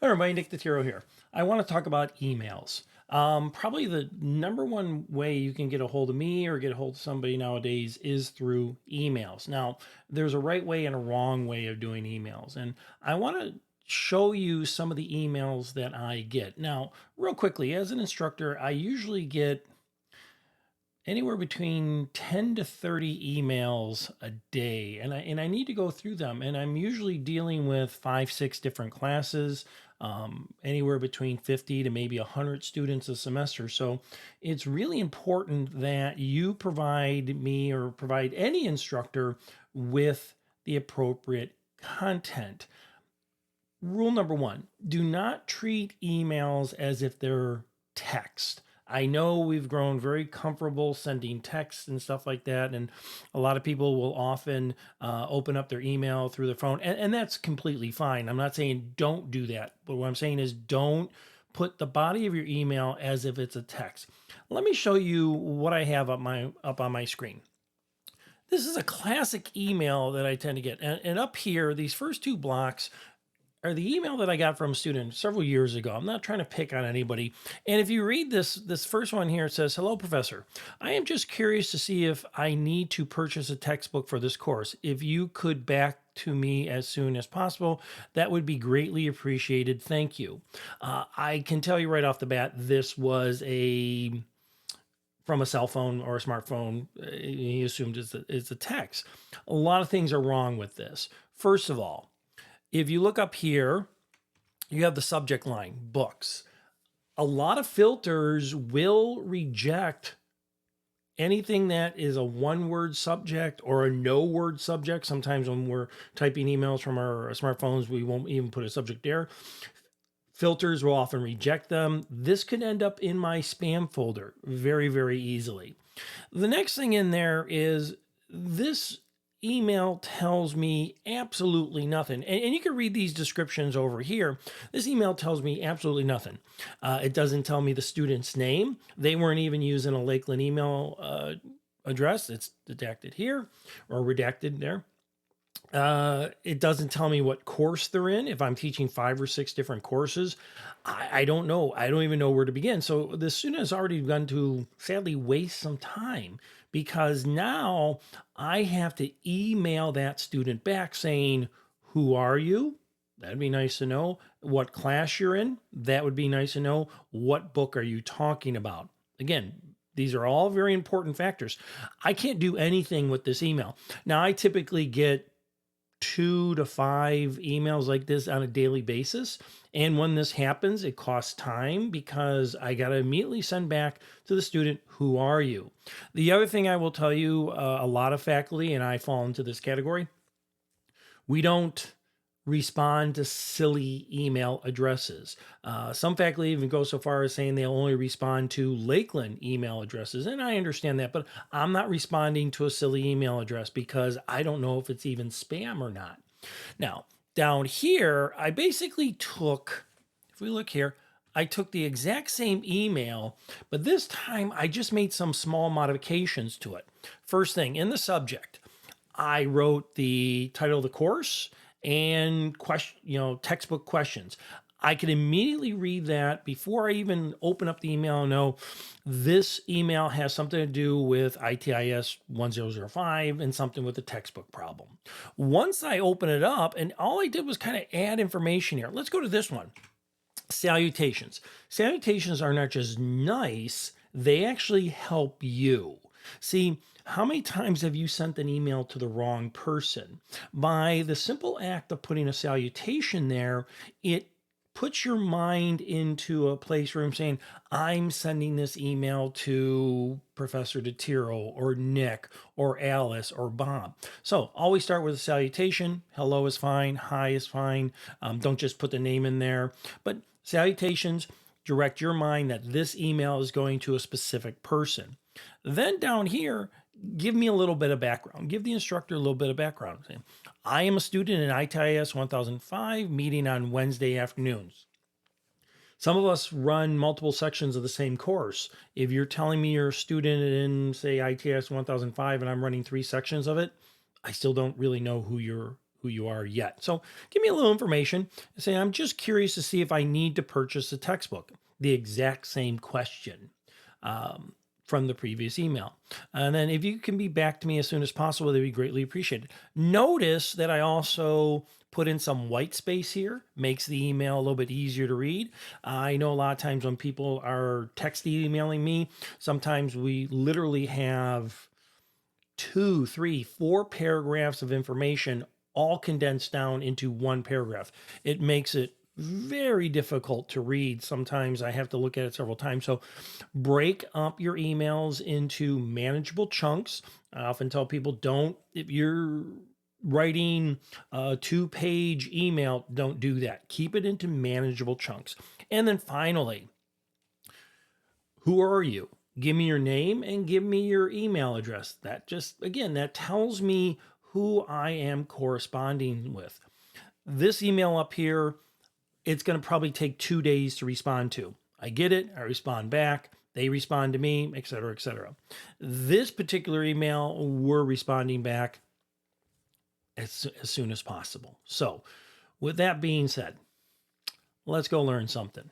Hi, everybody, Nick the Tiro here. I want to talk about emails. Probably the number one way you can get a hold of me or get a hold of somebody nowadays is through emails. Now, there's a right way and a wrong way of doing emails, and I want to show you some of the emails that I get. Now, real quickly, as an instructor, I usually get anywhere between 10 to 30 emails a day, and I need to go through them, and I'm usually dealing with 5 6 different classes, anywhere between 50 to maybe 100 students a semester. So it's really important that you provide me or provide any instructor with the appropriate content. Rule number one, do not treat emails as if they're text. I know we've grown very comfortable sending texts and stuff like that. And a lot of people will often open up their email through their phone, and that's completely fine. I'm not saying don't do that, but what I'm saying is don't put the body of your email as if it's a text. Let me show you what I have up on my screen. This is a classic email that I tend to get. And up here, these first two blocks are the email that I got from a student several years ago. I'm not trying to pick on anybody. And if you read this first one here, it says, "Hello, Professor. I am just curious to see if I need to purchase a textbook for this course. If you could back to me as soon as possible, that would be greatly appreciated. Thank you." I can tell you right off the bat, this was a from a cell phone or a smartphone. He assumed it's a text. A lot of things are wrong with this. First of all, if you look up here, you have the subject line, books. A lot of filters will reject anything that is a one word subject or a no word subject. Sometimes when we're typing emails from our smartphones, we won't even put a subject there. Filters will often reject them. This could end up in my spam folder very, very easily. The next thing in there is this email tells me absolutely nothing. And you can read these descriptions over here. This email tells me absolutely nothing. It doesn't tell me the student's name. They weren't even using a Lakeland email address. It's redacted here or redacted there. It doesn't tell me what course they're in. If I'm teaching 5 or 6 different courses, I don't know. I don't even know where to begin. So the student has already begun to sadly waste some time because now I have to email that student back saying, "Who are you?" That'd be nice to know. What class you're in? That would be nice to know. What book are you talking about? Again, these are all very important factors. I can't do anything with this email. Now, I typically get 2 to 5 emails like this on a daily basis. And when this happens, it costs time because I got to immediately send back to the student, "Who are you?" The other thing I will tell you, a lot of faculty, and I fall into this category, we don't respond to silly email addresses. Some faculty even go so far as saying they'll only respond to Lakeland email addresses. And I understand that, but I'm not responding to a silly email address because I don't know if it's even spam or not. Now, down here, I basically took, if we look here, I took the exact same email, but this time I just made some small modifications to it. First thing, in the subject, I wrote the title of the course and textbook questions. I could immediately read that before I even open up the email and know this email has something to do with ITIS 1005 and something with the textbook problem. Once I open it up, and all I did was kind of add information here. Let's go to this one. Salutations. Salutations are not just nice, they actually help you. See, how many times have you sent an email to the wrong person? By the simple act of putting a salutation there, it puts your mind into a place where I'm saying, I'm sending this email to Professor DeTiro or Nick or Alice or Bob. So always start with a salutation. Hello is fine. Hi is fine. Don't just put the name in there. But salutations direct your mind that this email is going to a specific person. Then down here, give me a little bit of background. Give the instructor a little bit of background. Say, I am a student in ITIS 1005 meeting on Wednesday afternoons. Some of us run multiple sections of the same course. If you're telling me you're a student in, say, ITS 1005 and I'm running 3 sections of it, I still don't really know who you are yet. So give me a little information and say, I'm just curious to see if I need to purchase a textbook. The exact same question. Um, from the previous email. And then if you can be back to me as soon as possible, that'd be greatly appreciated. Notice that I also put in some white space here, makes the email a little bit easier to read. I know a lot of times when people are text emailing me, sometimes we literally have 2, 3, 4 paragraphs of information all condensed down into one paragraph. It makes it very difficult to read. Sometimes I have to look at it several times. So break up your emails into manageable chunks. I often tell people if you're writing a 2-page email, don't do that. Keep it into manageable chunks. And then finally, who are you? Give me your name and give me your email address. That tells me who I am corresponding with. This email up here, it's going to probably take 2 days to respond to. I get it. I respond back. They respond to me, et cetera, et cetera. This particular email, we're responding back as soon as possible. So with that being said, let's go learn something.